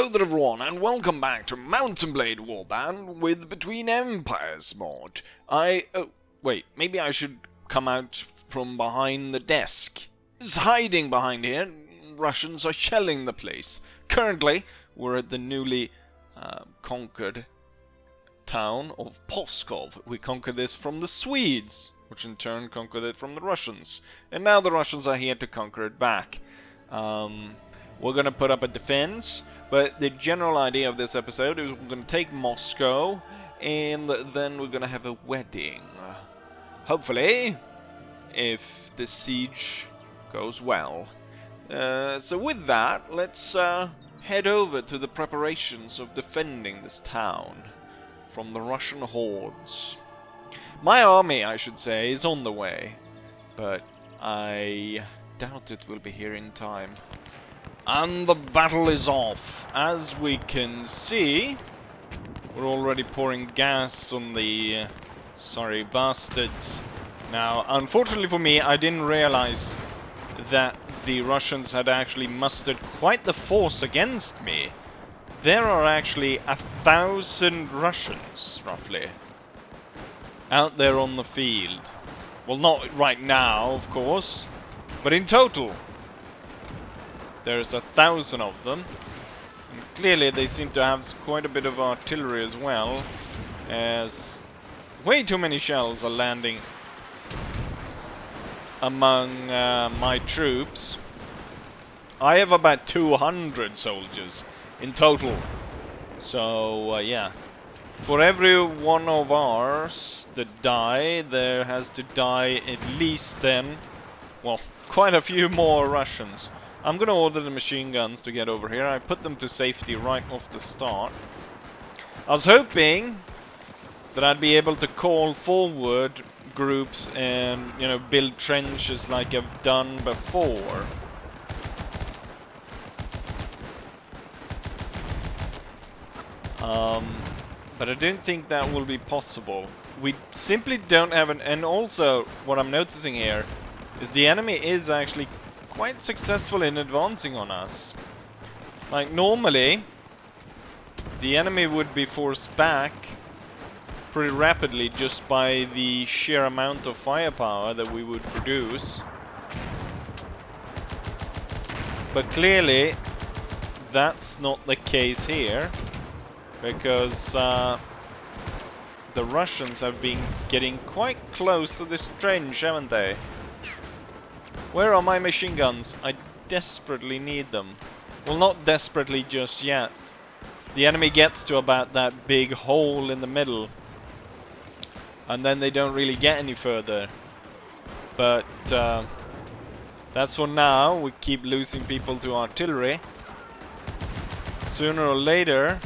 Hello there everyone, and welcome back to Mountain Blade Warband with Between Empires mod. Oh, wait, maybe I should come out from behind the desk. It's hiding behind here. Russians are shelling the place. Currently, we're at the newly conquered town of Pskov. We conquered this from the Swedes, which in turn conquered it from the Russians. And now the Russians are here to conquer it back. We're gonna put up a defense, but the general idea of this episode is we're gonna take Moscow, and then we're gonna have a wedding. Hopefully, if the siege goes well. So with that, let's head over to the preparations of defending this town from the Russian hordes. My army, I should say, is on the way, but I doubt it will be here in time. And the battle is off. As we can see, we're already pouring gas on the sorry bastards. Now, unfortunately for me, I didn't realize that the Russians had actually mustered quite the force against me. There are actually 1,000 Russians, roughly, out there on the field. Well, not right now, of course, but in total. There's 1,000 of them. And clearly they seem to have quite a bit of artillery as well, as way too many shells are landing among my troops. I have about 200 soldiers in total. So, yeah. For every one of ours that die, there has to die at least then, well, quite a few more Russians. I'm gonna order the machine guns to get over here. I put them to safety right off the start. I was hoping that I'd be able to call forward groups and, you know, build trenches like I've done before. But I don't think that will be possible. We simply don't have an... And also, what I'm noticing here is the enemy is actually quite successful in advancing on us. Like, normally, the enemy would be forced back pretty rapidly just by the sheer amount of firepower that we would produce. But clearly, that's not the case here, because the Russians have been getting quite close to this trench, haven't they? Where are my machine guns? I desperately need them. Well, not desperately just yet. The enemy gets to about that big hole in the middle, and then they don't really get any further. But that's for now. We keep losing people to artillery. Sooner or later...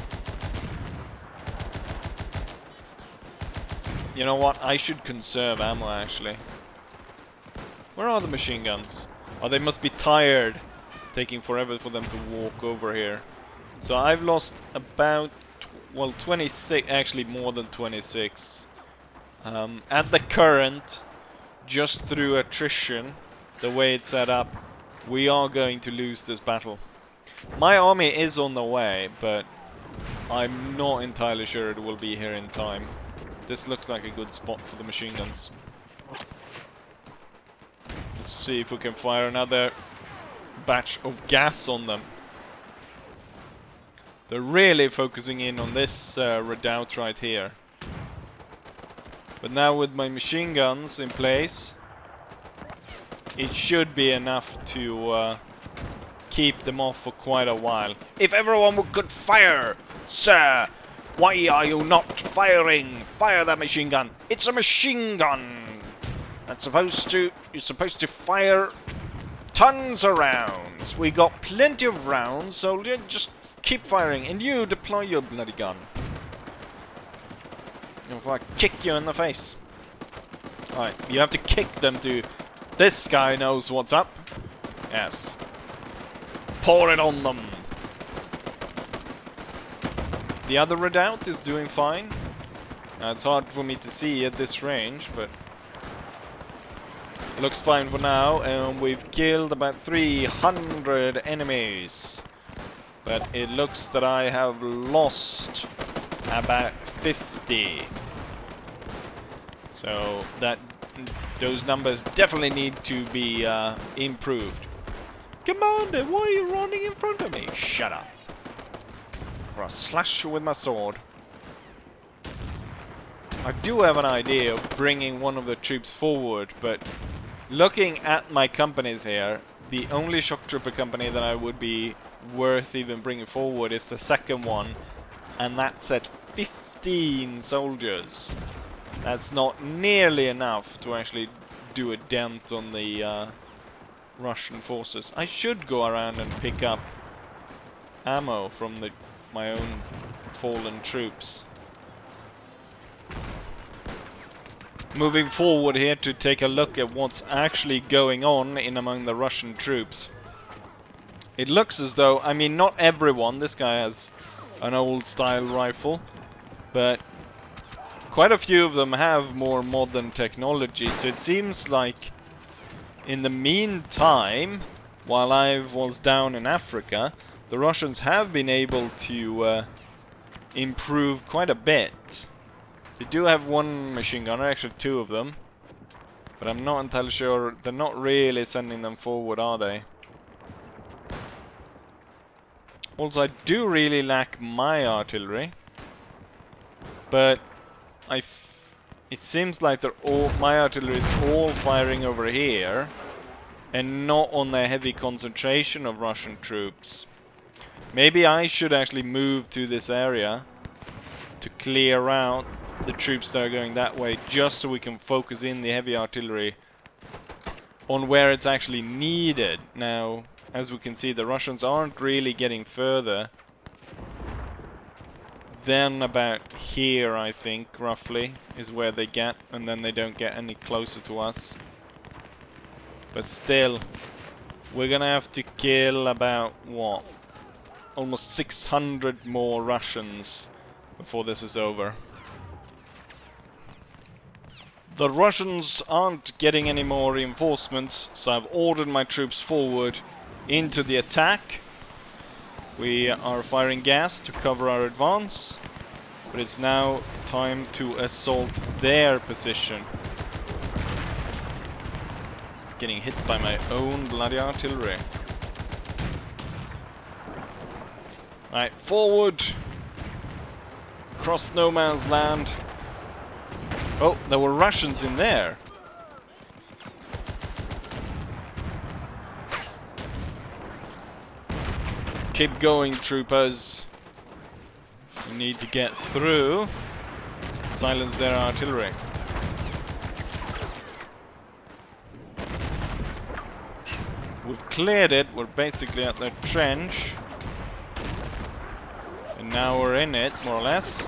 You know what? I should conserve ammo, actually. Where are the machine guns? Oh, they must be tired. Taking forever for them to walk over here. So I've lost about, well, 26, actually more than 26. At the current, just through attrition, the way it's set up, we are going to lose this battle. My army is on the way, but I'm not entirely sure it will be here in time. This looks like a good spot for the machine guns. Let's see if we can fire another batch of gas on them. They're really focusing in on this redoubt right here. But now with my machine guns in place, it should be enough to keep them off for quite a while. If everyone could fire, sir! Why are you not firing? Fire that machine gun! It's a machine gun! That's you're supposed to fire tons of rounds. We got plenty of rounds, so just keep firing. And you deploy your bloody gun. If I kick you in the face. Alright, you have to kick them to... This guy knows what's up. Yes. Pour it on them. The other redoubt is doing fine. Now, it's hard for me to see at this range, but it looks fine for now. And we've killed about 300 enemies. But it looks that I have lost about 50. So those numbers definitely need to be improved. Commander, why are you running in front of me? Shut up. Or I'll slash you with my sword. I do have an idea of bringing one of the troops forward, but looking at my companies here, the only shock trooper company that I would be worth even bringing forward is the second one, and that's at 15 soldiers. That's not nearly enough to actually do a dent on the Russian forces. I should go around and pick up ammo from my own fallen troops. Moving forward here to take a look at what's actually going on in among the Russian troops. It looks as though, I mean, not everyone, this guy has an old style rifle, but quite a few of them have more modern technology, so it seems like in the meantime, while I was down in Africa, the Russians have been able to improve quite a bit. They do have one machine gunner, actually two of them, but I'm not entirely sure. They're not really sending them forward, are they? Also, I do really lack my artillery, but it seems like my artillery is all firing over here, and not on the heavy concentration of Russian troops. Maybe I should actually move to this area to clear out the troops that are going that way, just so we can focus in the heavy artillery on where it's actually needed. Now, as we can see, the Russians aren't really getting further than about here, I think, roughly, is where they get, and then they don't get any closer to us. But still, we're gonna have to kill about, what? Almost 600 more Russians before this is over. The Russians aren't getting any more reinforcements, so I've ordered my troops forward into the attack. We are firing gas to cover our advance, but it's now time to assault their position. Getting hit by my own bloody artillery. Right, forward! Across no man's land. Oh, there were Russians in there. Keep going, troopers. We need to get through. Silence their artillery. We've cleared it. We're basically at their trench. And now we're in it, more or less.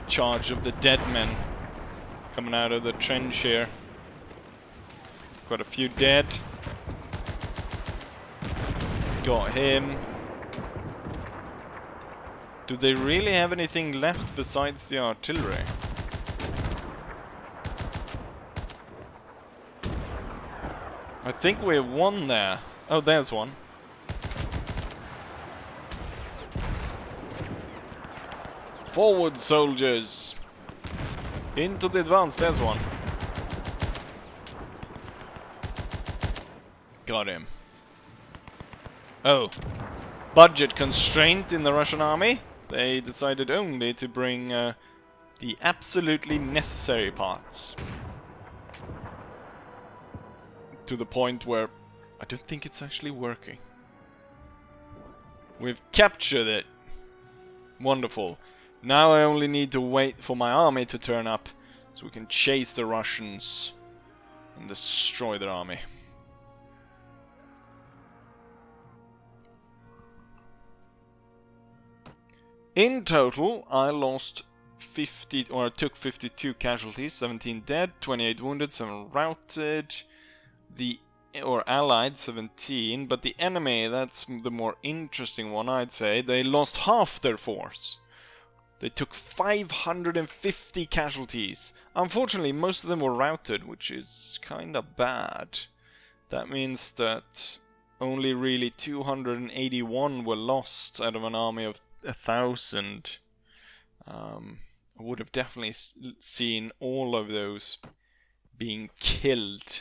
Charge of the dead men coming out of the trench here. Quite a few dead. Got him. Do they really have anything left besides the artillery? I think we have one there. Oh, there's one. Forward, soldiers! Into the advance, there's one. Got him. Oh. Budget constraint in the Russian army. They decided only to bring the absolutely necessary parts. To the point where I don't think it's actually working. We've captured it. Wonderful. Now I only need to wait for my army to turn up so we can chase the Russians and destroy their army. In total, I lost 50, or I took 52 casualties, 17 dead, 28 wounded, 7 routed. Or allied 17, but the enemy, that's the more interesting one, I'd say. They lost half their force. They took 550 casualties. Unfortunately, most of them were routed, which is kind of bad. That means that only really 281 were lost out of an army of 1,000. I would have definitely seen all of those being killed.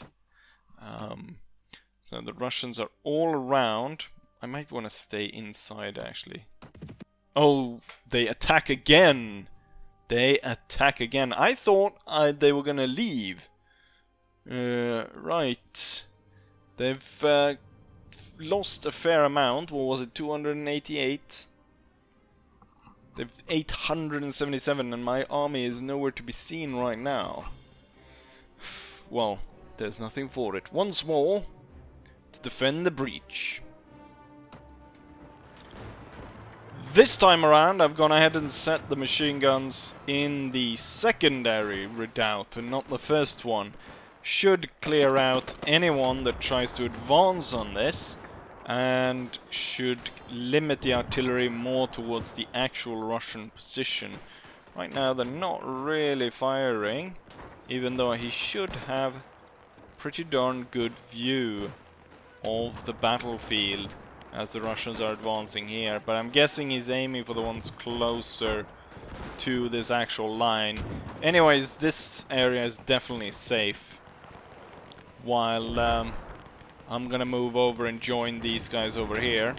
So the Russians are all around. I might want to stay inside, actually. Oh, they attack again! They attack again. I thought they were gonna leave. Right. They've lost a fair amount. What was it? 288? They've 877, and my army is nowhere to be seen right now. Well, there's nothing for it. Once more, to defend the breach. This time around, I've gone ahead and set the machine guns in the secondary redoubt and not the first one. Should clear out anyone that tries to advance on this, and should limit the artillery more towards the actual Russian position. Right now they're not really firing, even though he should have pretty darn good view of the battlefield as the Russians are advancing here, but I'm guessing he's aiming for the ones closer to this actual line. Anyways, this area is definitely safe, while I'm gonna move over and join these guys over here.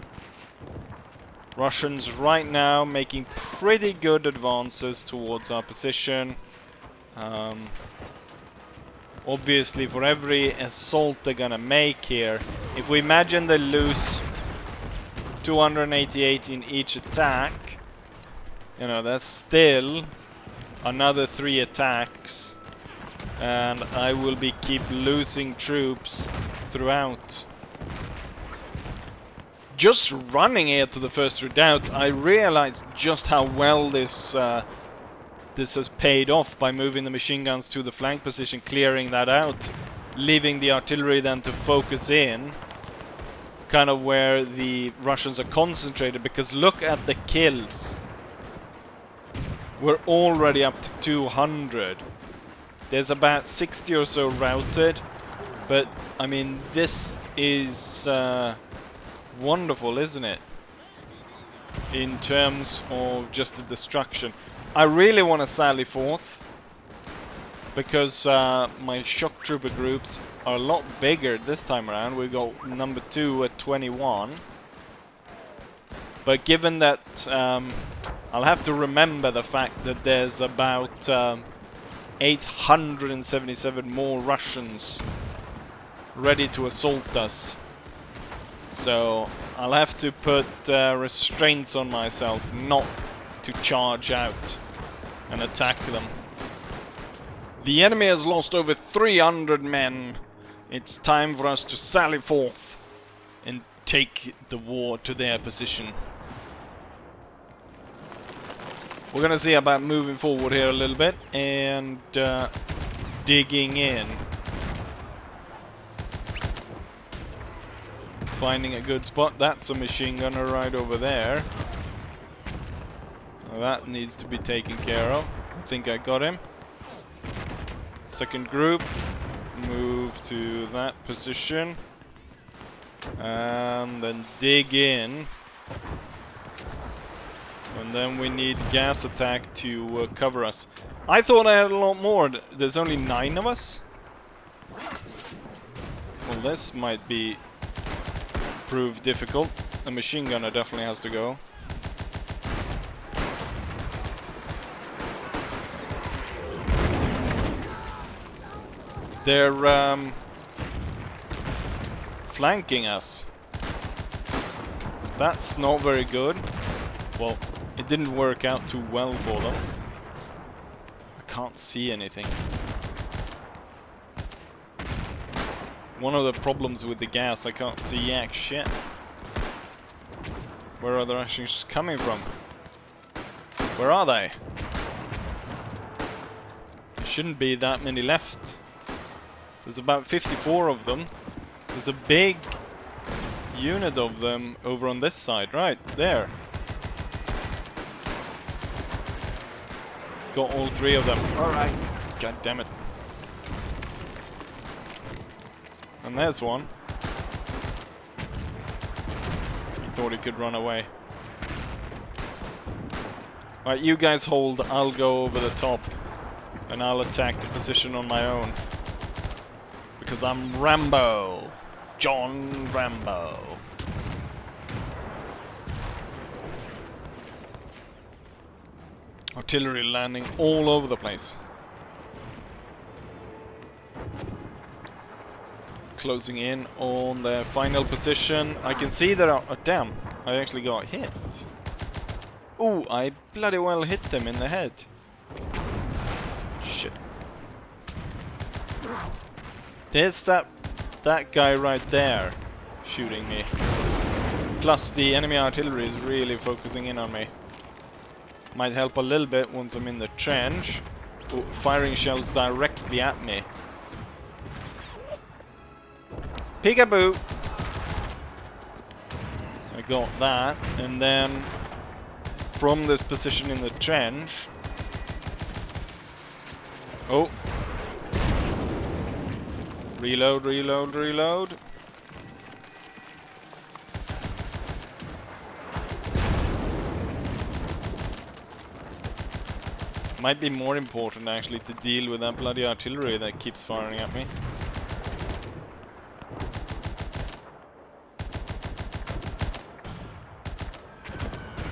Russians right now making pretty good advances towards our position. Obviously, for every assault they're gonna make here, if we imagine they lose 288 in each attack, you know, that's still another 3 attacks, and I will keep losing troops throughout. Just running here to the first redoubt, I realized just how well this has paid off by moving the machine guns to the flank position, clearing that out, leaving the artillery then to focus in kind of where the Russians are concentrated, because look at the kills. We're already up to 200. There's about 60 or so routed, but I mean, this is wonderful, isn't it? In terms of just the destruction. I really want to sally forth, because my shock trooper groups are a lot bigger this time around. We got number 2 at 21. But given that I'll have to remember the fact that there's about 877 more Russians ready to assault us. So I'll have to put restraints on myself not to charge out and attack them. The enemy has lost over 300 men. It's time for us to sally forth and take the war to their position. We're gonna see about moving forward here a little bit and digging in. Finding a good spot. That's a machine gunner right over there. Well, that needs to be taken care of. I think I got him. Second group, move to that position, and then dig in, and then we need gas attack to cover us. I thought I had a lot more. There's only 9 of us? Well, this might prove difficult. The machine gunner definitely has to go. They're flanking us. That's not very good. Well, it didn't work out too well for them. I can't see anything. One of the problems with the gas, I can't see yak shit. Where are the Russians coming from? Where are they? There shouldn't be that many left. There's about 54 of them. There's a big unit of them over on this side, right there. Got all 3 of them. Alright. God damn it. And there's one. thought he could run away. Right, you guys hold, I'll go over the top. And I'll attack the position on my own. Because I'm Rambo. John Rambo. Artillery landing all over the place. Closing in on the final position. I can see that... Oh, damn. I actually got hit. Ooh, I bloody well hit them in the head. Shit. There's that guy right there shooting me. Plus the enemy artillery is really focusing in on me. Might help a little bit once I'm in the trench. Ooh, firing shells directly at me. Peekaboo! I got that, and then from this position in the trench... Oh! Reload, reload, reload. Might be more important actually to deal with that bloody artillery that keeps firing at me.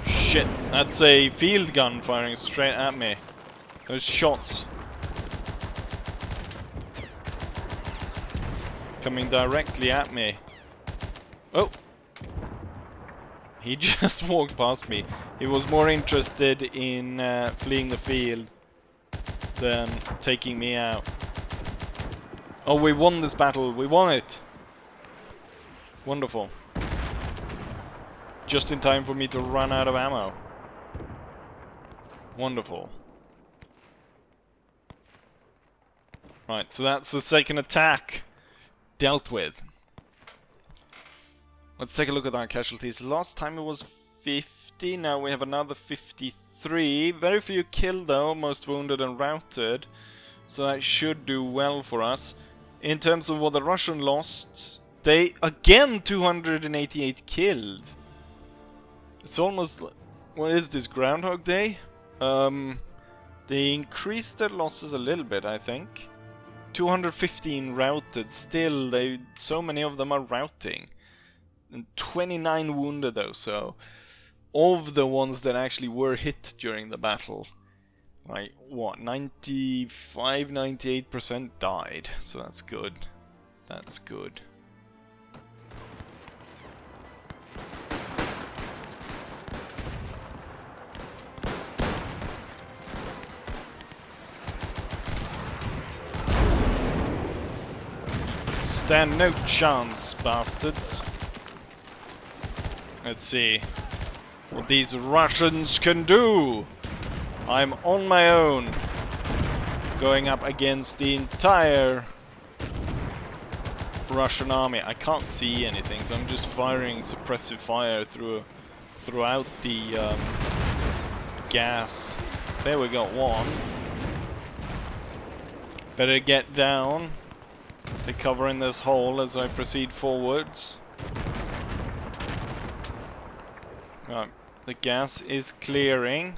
Shit, that's a field gun firing straight at me. Those shots coming directly at me. Oh! He just walked past me. He was more interested in fleeing the field than taking me out. Oh, we won this battle. We won it! Wonderful. Just in time for me to run out of ammo. Wonderful. Right, so that's the second attack dealt with. Let's take a look at our casualties. Last time it was 50, now we have another 53. Very few killed though, most wounded and routed. So that should do well for us. In terms of what the Russian lost, they again 288 killed. It's almost... What is this, Groundhog Day? They increased their losses a little bit, I think. 215 routed, still, so many of them are routing. And 29 wounded though, so... Of the ones that actually were hit during the battle, like, what, 95-98% died. So that's good. That's good. Stand no chance, bastards. Let's see what these Russians can do. I'm on my own, going up against the entire Russian army. I can't see anything, so I'm just firing suppressive fire throughout the gas. There we got one. Better get down to cover in this hole as I proceed forwards. Right, the gas is clearing,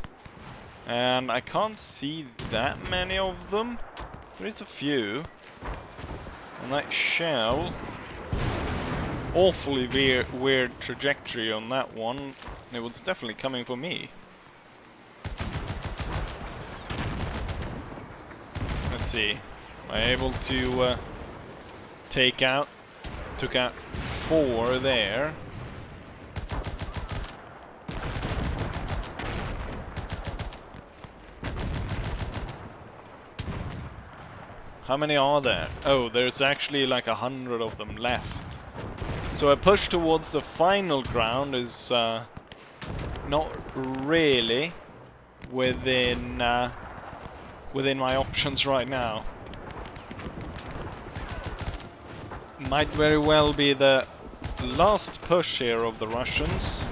and I can't see that many of them. There is a few. And that shell, awfully weird trajectory on that one. It was definitely coming for me. Let's see. Am I able to took out 4 there. How many are there? Oh, there's actually like 100 of them left. So a push towards the final ground is not really within my options right now. Might very well be the last push here of the Russians,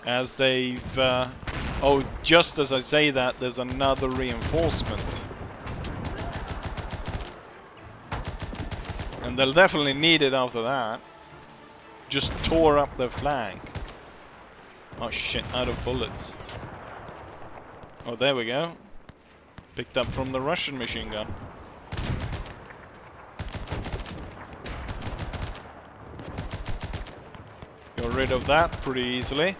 as they've... oh, just as I say that, there's another reinforcement. And they'll definitely need it after that. just tore up their flank. Oh shit, out of bullets. Oh, there we go. Picked up from the Russian machine gun. Got rid of that pretty easily.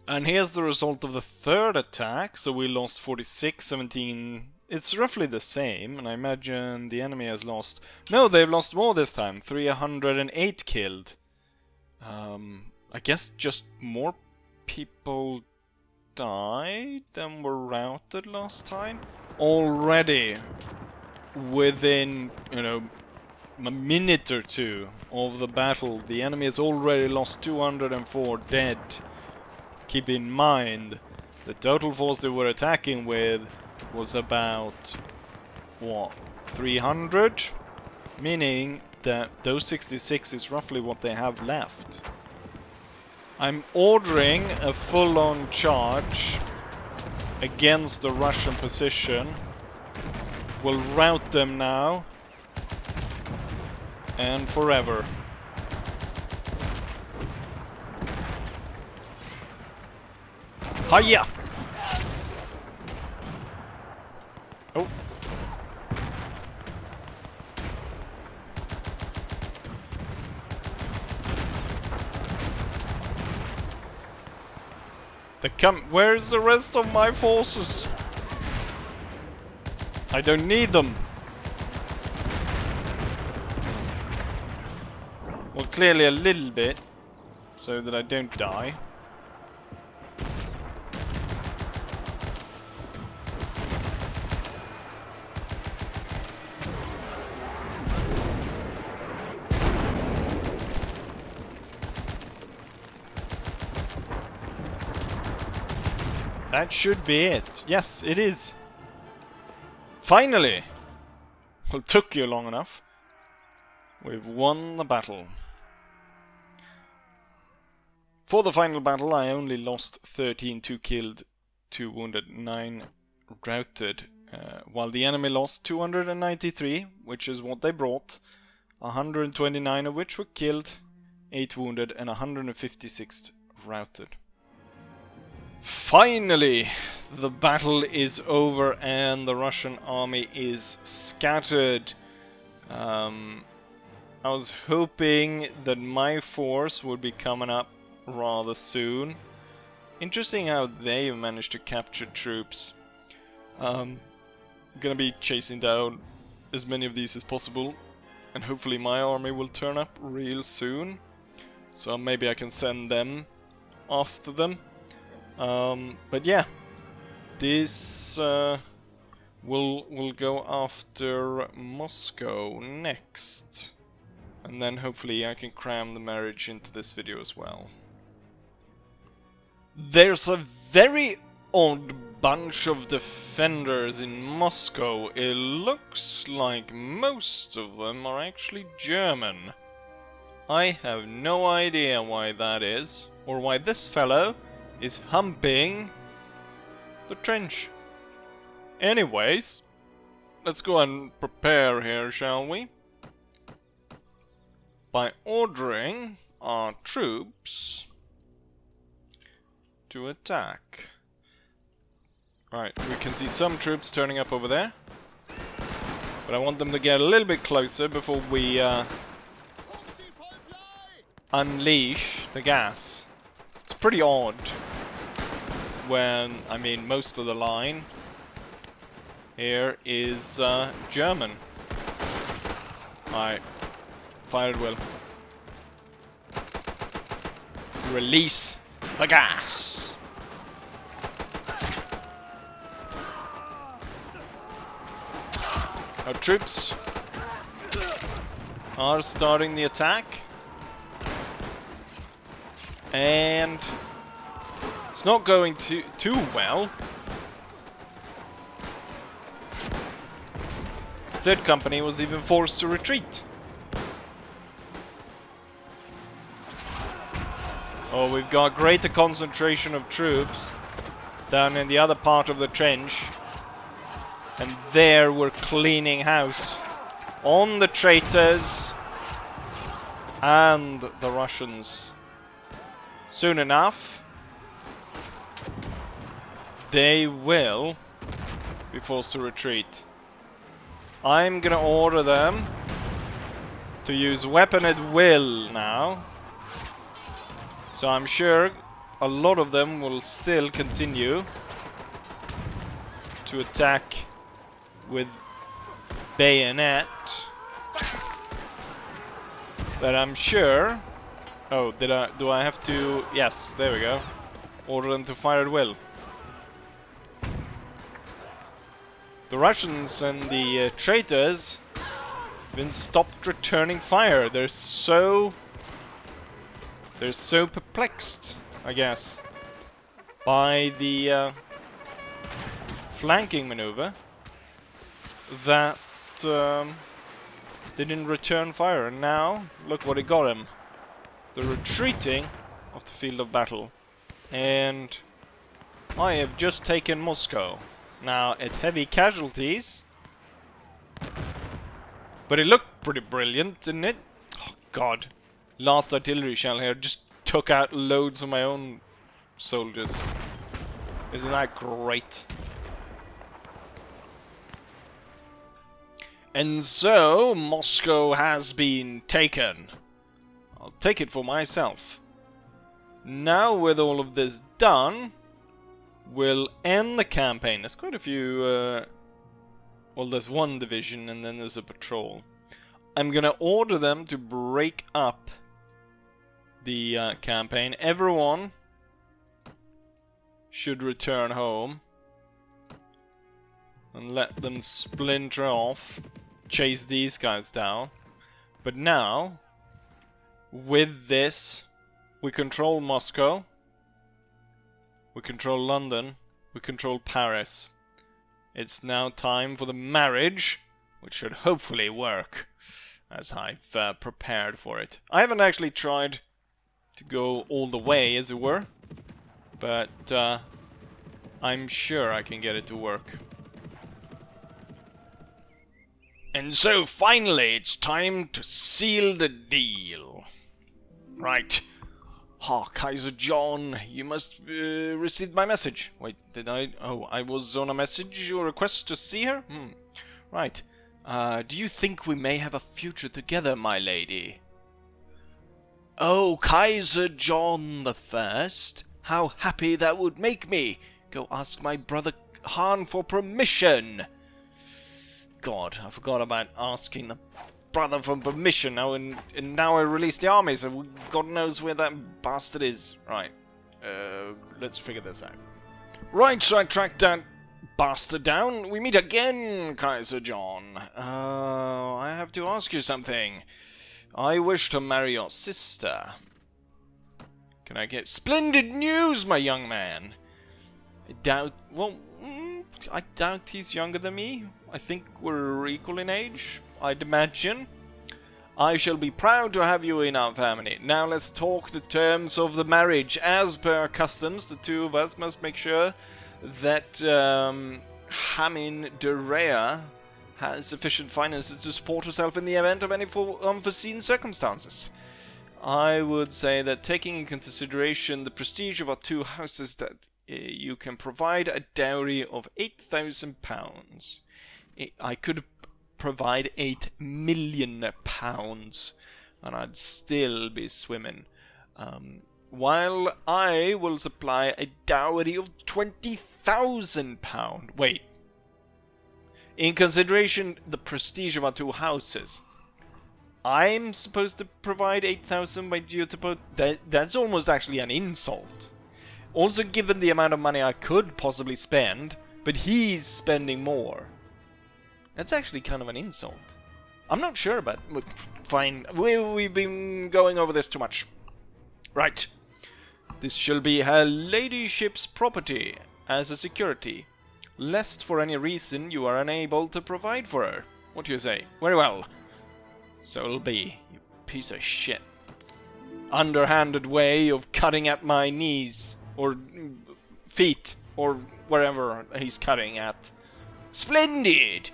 And here's the result of the third attack. So we lost 46, 17. It's roughly the same. And I imagine the enemy has lost... No, they've lost more this time. 308 killed. I guess just more people died than were routed last time. Already, within, you know, a minute or two of the battle, the enemy has already lost 204 dead. Keep in mind, the total force they were attacking with was about, what, 300? Meaning that those 66 is roughly what they have left. I'm ordering a full-on charge against the Russian position. We'll rout them now. And forever. Hiya! Oh. Where's the rest of my forces? I don't need them. Well, clearly a little bit, so that I don't die. That should be it. Yes, it is. Finally! Well, it took you long enough. We've won the battle. For the final battle, I only lost 13, 2 killed, 2 wounded, 9 routed. While the enemy lost 293, which is what they brought. 129 of which were killed, 8 wounded, and 156 routed. Finally, the battle is over and the Russian army is scattered. I was hoping that my force would be coming up rather soon. Interesting how they managed to capture troops. Gonna be chasing down as many of these as possible, and hopefully my army will turn up real soon. So maybe I can send them after them. But yeah, this we'll go after Moscow next, and then hopefully I can cram the marriage into this video as well. There's a very odd bunch of defenders in Moscow. It looks like most of them are actually German. I have no idea why that is, or why this fellow is humping the trench. Anyways, let's go and prepare here, shall we? By ordering our troops to attack. Right, we can see some troops turning up over there. But I want them to get a little bit closer before we unleash the gas. It's pretty odd when, I mean, most of the line here is German. Alright, fire at will. Release the gas! Our troops are starting the attack. And it's not going too well. Third company was even forced to retreat. Oh, we've got greater concentration of troops down in the other part of the trench. And there we're cleaning house on the traitors. and the Russians. Soon enough, they will be forced to retreat. I'm gonna order them to use weapon at will now. So I'm sure a lot of them will still continue to attack with bayonet. But I'm sure... Oh, do I have to... Yes, there we go. Order them to fire at will. The Russians and the traitors have been stopped returning fire. They're so perplexed, I guess, by the flanking maneuver that they didn't return fire. And now, look what it got him. The retreating of the field of battle. And I have just taken Moscow. Now, at heavy casualties. But it looked pretty brilliant, didn't it? Oh, God. Last artillery shell here just took out loads of my own soldiers. Isn't that great? And so, Moscow has been taken. I'll take it for myself. Now, with all of this done, we'll end the campaign. There's quite a few... well, there's one division and then there's a patrol. I'm gonna order them to break up the campaign. Everyone should return home. And let them splinter off. Chase these guys down. But now, with this, we control Moscow. We control London. We control Paris. It's now time for the marriage, which should hopefully work, as I've prepared for it. I haven't actually tried to go all the way, as it were, but I'm sure I can get it to work. And so, finally, it's time to seal the deal. Right. Kaiser John, you must receive my message. Wait, did I? Oh, I was on a message or request to see her? Right. Do you think we may have a future together, my lady? Oh, Kaiser John the First, how happy that would make me. Go ask my brother Han for permission. God, I forgot about asking the brother for permission now, and now I released the army, so God knows where that bastard is. Right, let's figure this out. Right, so I tracked that bastard down. We meet again, Kaiser John. I have to ask you something. I wish to marry your sister. Can I get... Splendid news, my young man! I doubt... Well, I doubt he's younger than me. I think we're equal in age, I'd imagine. I shall be proud to have you in our family. Now let's talk the terms of the marriage. As per customs, the two of us must make sure that Hamin Derea has sufficient finances to support herself in the event of any unforeseen circumstances. I would say that taking into consideration the prestige of our two houses, that you can provide a dowry of £8,000. I could provide £8 million, and I'd still be swimming. While I will supply a dowry of £20,000. Wait. In consideration the prestige of our two houses, I'm supposed to provide 8,000, but you suppose that's almost actually an insult. Also, given the amount of money I could possibly spend, but he's spending more. That's actually kind of an insult. I'm not sure about it. Fine. We've been going over this too much. Right. This shall be her ladyship's property as a security, lest for any reason you are unable to provide for her. What do you say? Very well. So it'll be, you piece of shit. Underhanded way of cutting at my knees, or feet, or wherever he's cutting at. Splendid!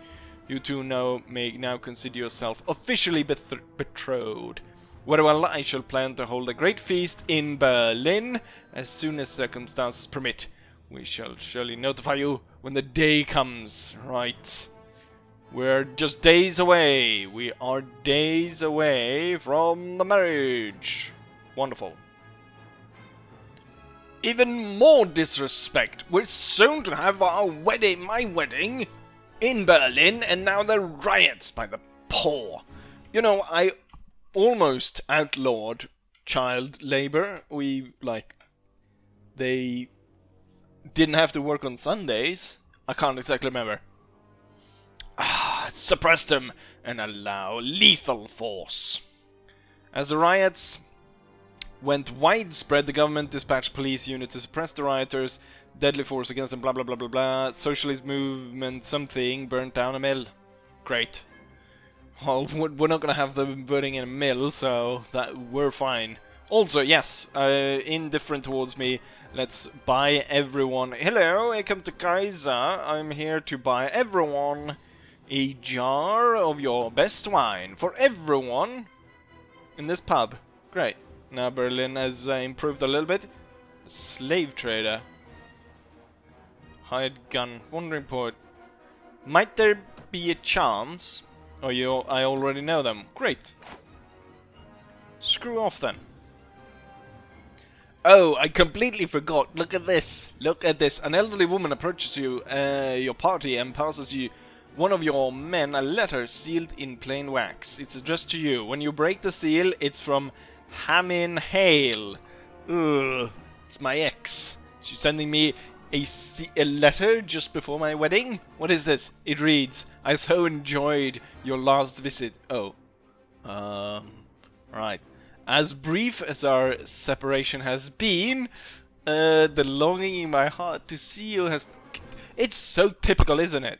You two may now consider yourself officially betrothed. Very well, I shall plan to hold a great feast in Berlin as soon as circumstances permit. We shall surely notify you when the day comes. Right. We're just days away. We are days away from the marriage. Wonderful. Even more disrespect. We're soon to have our wedding, my wedding, in Berlin, and now there are riots by the poor. You know, I almost outlawed child labor. They didn't have to work on Sundays. I can't exactly remember. Suppress them and allow lethal force. As the riots went widespread, the government dispatched police units to suppress the rioters. Deadly force against them, blah blah blah blah blah. Socialist movement something burnt down a mill. Great. Well, we're not gonna have them burning in a mill, so that we're fine. Also, yes, indifferent towards me. Let's buy everyone. Hello, here comes the Kaiser. I'm here to buy everyone a jar of your best wine for everyone in this pub. Great. Now Berlin has improved a little bit. Slave trader. Hired gun. Wandering poet. Might there be a chance? Oh, I already know them. Great. Screw off then. Oh, I completely forgot. Look at this. Look at this. An elderly woman approaches you, your party, and passes you, one of your men, a letter sealed in plain wax. It's addressed to you. When you break the seal, it's from Hamin Hale. Ugh, it's my ex. She's sending me a letter just before my wedding? What is this? It reads, I so enjoyed your last visit. Oh. Right. As brief as our separation has been, the longing in my heart to see you has... It's so typical, isn't it?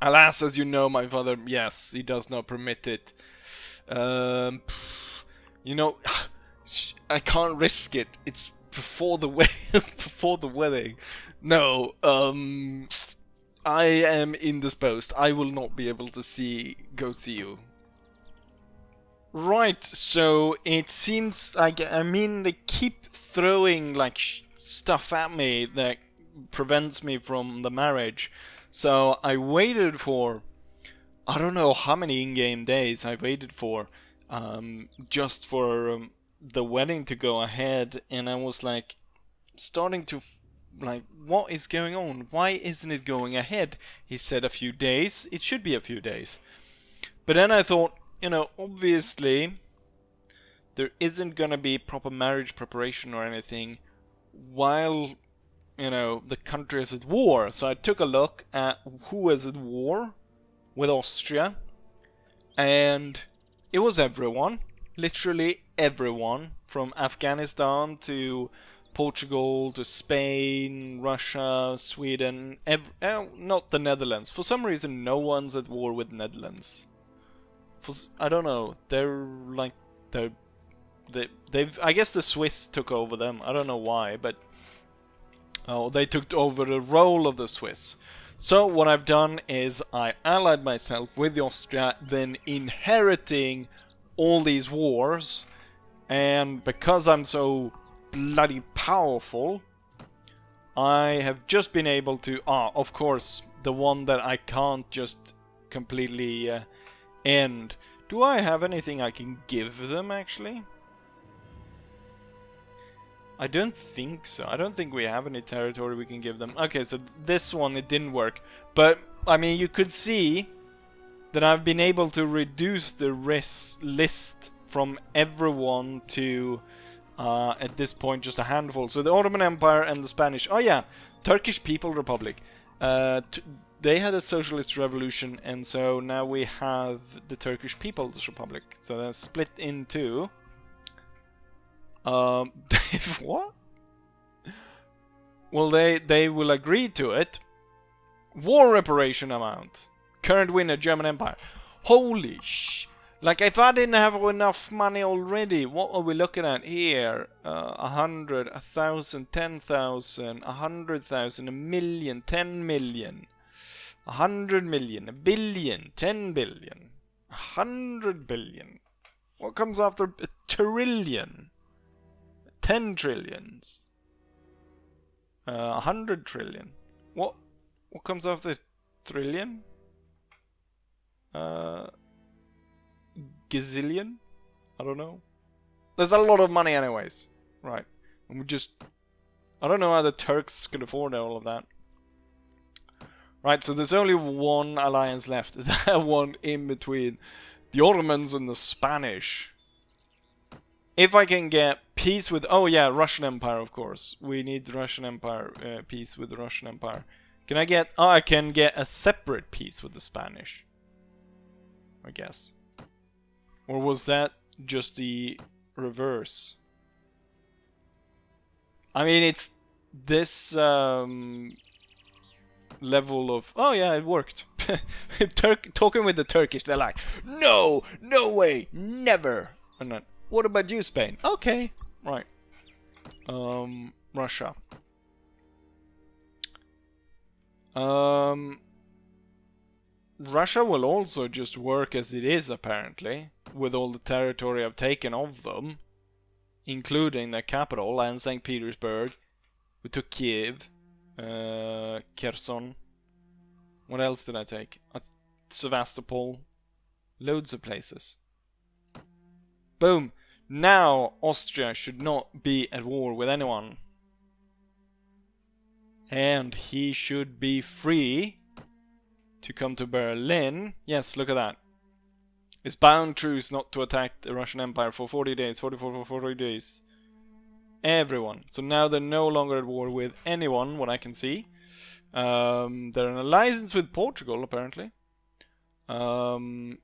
Alas, as you know, my father, yes, he does not permit it. You know, I can't risk it. It's before the before the wedding. No, I am indisposed. I will not be able to go see you. Right, so it seems like, I mean, they keep throwing like stuff at me that prevents me from the marriage. So I waited for, I don't know how many in-game days I waited for, just for the wedding to go ahead, and I was like, starting to, like, what is going on? Why isn't it going ahead? He said a few days. It should be a few days. But then I thought, you know, obviously, there isn't gonna be proper marriage preparation or anything while, you know, the country is at war. So I took a look at who is at war with Austria, and it was everyone, literally everyone, from Afghanistan to Portugal to Spain, Russia, Sweden, not the Netherlands. For some reason, no one's at war with Netherlands. I don't know. They've. I guess the Swiss took over them. I don't know why, but they took over the role of the Swiss. So what I've done is I allied myself with Austria, then inheriting all these wars, and because I'm so bloody powerful, I have just been able to. Of course, the one that I can't just completely. And do I have anything I can give them, actually? I don't think so. I don't think we have any territory we can give them. Okay, so this one, it didn't work. But, I mean, you could see that I've been able to reduce the list from everyone to, at this point, just a handful. So the Ottoman Empire and the Spanish... Oh yeah, Turkish People Republic. They had a socialist revolution, and so now we have the Turkish People's Republic. So they're split in two. What? Well, they will agree to it. War reparation amount. Current winner, German Empire. Holy sh... Like, if I didn't have enough money already, what are we looking at here? 100, 1,000, 10,000, 100,000, a million, 10 million. 100 million, a billion, 10 billion, 100 billion. What comes after a trillion? 10 trillions? 100 trillion? What comes after trillion? Gazillion? I don't know. There's a lot of money anyways. Right. And we just... I don't know how the Turks could afford all of that. Right, so there's only one alliance left. That one in between the Ottomans and the Spanish. If I can get peace with... Oh yeah, Russian Empire, of course. We need the Russian Empire, peace with the Russian Empire. Can I get... Oh, I can get a separate peace with the Spanish. I guess. Or was that just the reverse? I mean, it's this level of... Oh yeah, it worked. Talking with the Turkish, they're like, no, no way, never. And then, what about you, Spain? Okay, right. Russia. Russia will also just work as it is, apparently, with all the territory I've taken of them, including the capital and St. Petersburg. We took Kiev, Kherson. What else did I take? Sevastopol. Loads of places. Boom! Now Austria should not be at war with anyone. And he should be free to come to Berlin. Yes, look at that. It's bound truce not to attack the Russian Empire for 40 days. 40 days. Everyone. So now they're no longer at war with anyone, what I can see. They're in alliance with Portugal, apparently. In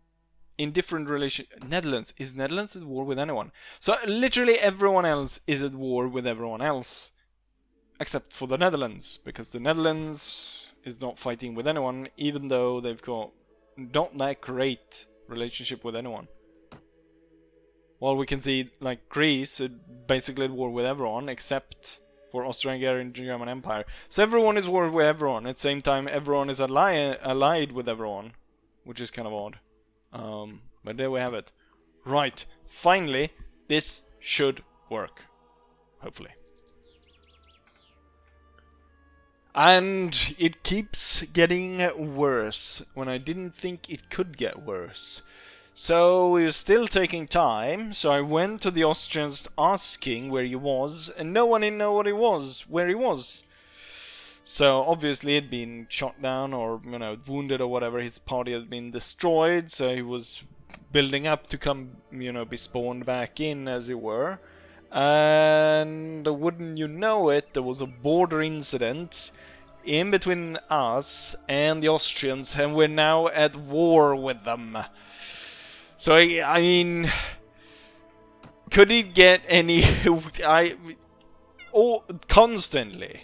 different relation... Netherlands. Is Netherlands at war with anyone? So literally everyone else is at war with everyone else. Except for the Netherlands. Because the Netherlands is not fighting with anyone, even though they've got not that great relationship with anyone. Well, we can see, like, Greece basically at war with everyone, except for Austro-Hungarian and German Empire. So everyone is at war with everyone. At the same time, everyone is allied with everyone, which is kind of odd. But there we have it. Right, finally, this should work. Hopefully. And it keeps getting worse, when I didn't think it could get worse. So we're still taking time, so I went to the Austrians asking where he was, and no one didn't know where he was. So obviously he'd been shot down or, you know, wounded or whatever, his party had been destroyed, so he was building up to come, you know, be spawned back in, as it were. And wouldn't you know it, there was a border incident in between us and the Austrians, and we're now at war with them. So I mean, could he get any? Constantly.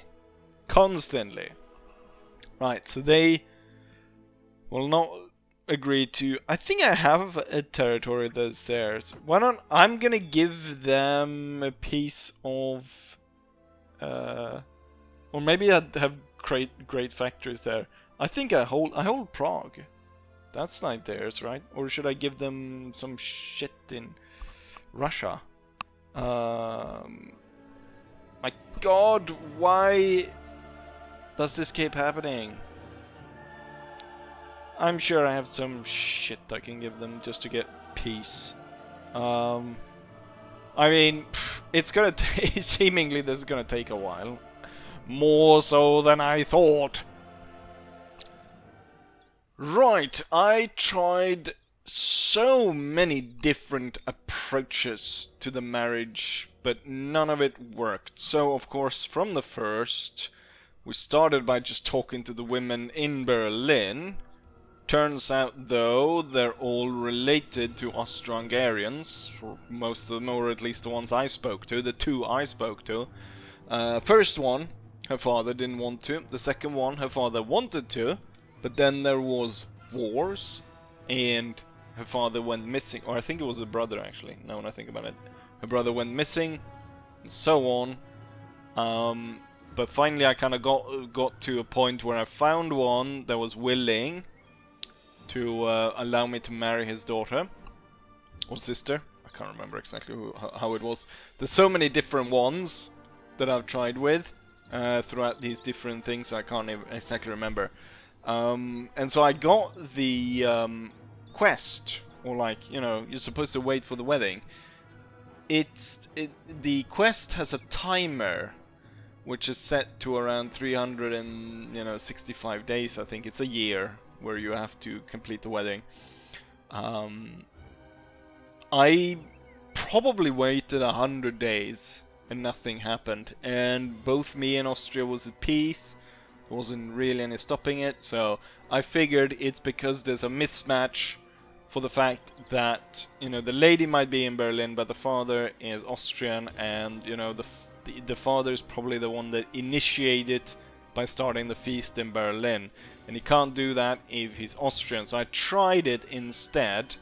Right. So they will not agree to. I think I have a territory that's theirs. Why don't I'm gonna give them a piece of, or maybe I'd have great factories there. I think I hold Prague. That's not theirs, right? Or should I give them some shit in Russia? My God, why does this keep happening? I'm sure I have some shit I can give them just to get peace. I mean, it's gonna seemingly this is gonna take a while. More so than I thought. Right, I tried so many different approaches to the marriage, but none of it worked. So, of course, from the first, we started by just talking to the women in Berlin. Turns out, though, they're all related to Austro-Hungarians, most of them, or at least the ones I spoke to, the two I spoke to. First one, her father didn't want to. The second one, her father wanted to. But then there was wars, and her father went missing, or I think it was her brother actually, now when I think about it. Her brother went missing, and so on. But finally I kind of got to a point where I found one that was willing to allow me to marry his daughter, or sister, can't remember exactly how it was. There's so many different ones that I've tried with throughout these different things, I can't even exactly remember. And so I got the quest, or like, you know, you're supposed to wait for the wedding. The quest has a timer, which is set to around 365 days. I think it's a year where you have to complete the wedding. I probably waited 100 days and nothing happened, and both me and Austria was at peace. There wasn't really any stopping it, so I figured it's because there's a mismatch for the fact that, you know, the lady might be in Berlin, but the father is Austrian, and, you know, the father is probably the one that initiated by starting the feast in Berlin, and he can't do that if he's Austrian. So I tried it instead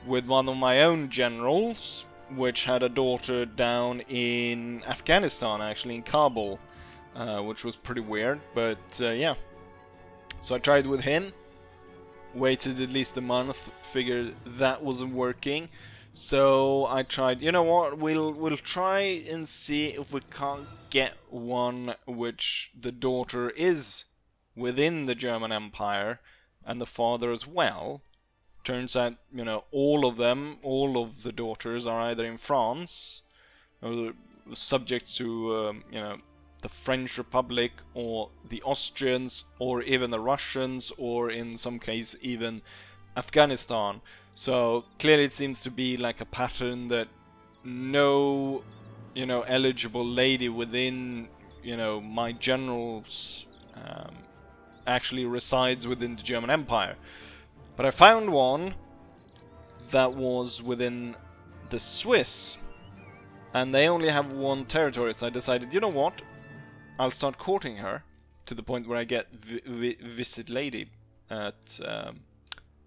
with one of my own generals, which had a daughter down in Afghanistan, actually in Kabul, which was pretty weird, but yeah. So I tried with him, waited at least a month, figured that wasn't working. So I tried, you know what, we'll try and see if we can't get one which the daughter is within the German Empire and the father as well. Turns out, you know, all of the daughters are either in France or subject to, you know, the French Republic or the Austrians or even the Russians, or in some case even Afghanistan. So clearly it seems to be like a pattern that no, you know, eligible lady within, you know, my generals actually resides within the German Empire. But I found one that was within the Swiss, and they only have one territory, so I decided, you know what, I'll start courting her to the point where I get visit lady at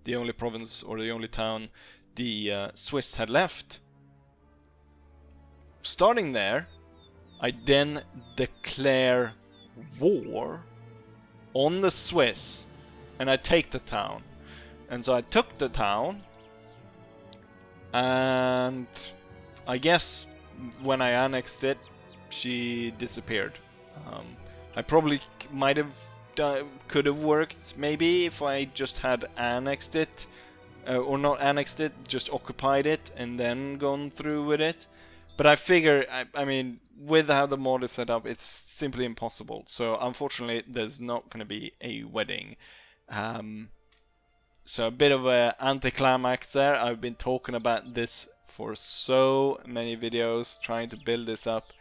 the only province or the only town the Swiss had left. Starting there, I then declare war on the Swiss, and I take the town. And so I took the town, and I guess when I annexed it, she disappeared. I probably could have worked maybe if I just had annexed it, or not annexed it, just occupied it and then gone through with it. But I figure, I mean, with how the mod is set up, it's simply impossible. So unfortunately, there's not going to be a wedding. So a bit of an anticlimax there. I've been talking about this for so many videos, trying to build this up.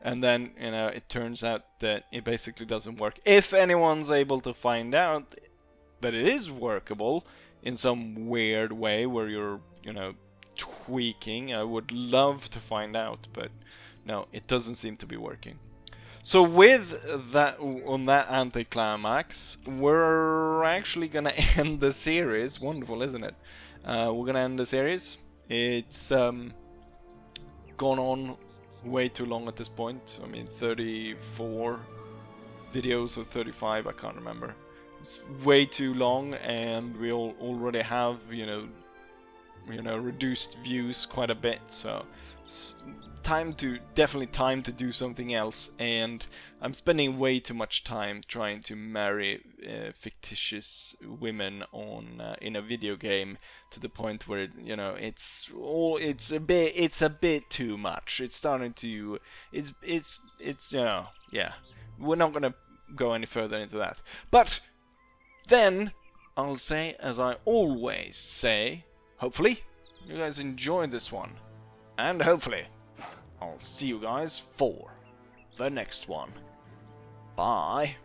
And then, you know, it turns out that it basically doesn't work. If anyone's able to find out that it is workable in some weird way where you're, you know, tweaking, I would love to find out. But no, it doesn't seem to be working. So with that, on that anticlimax, we're actually gonna end the series. Wonderful, isn't it? We're gonna end the series. It's gone on way too long at this point. I mean, 34 videos or 35, I can't remember. It's way too long, and we already have, you know, reduced views quite a bit. So it's definitely time to do something else. And I'm spending way too much time trying to marry fictitious women in a video game, to the point where, you know, it's a bit too much. It's starting to it's you know, yeah. We're not gonna go any further into that. But then I'll say, as I always say, hopefully you guys enjoyed this one, and hopefully I'll see you guys for the next one. Bye.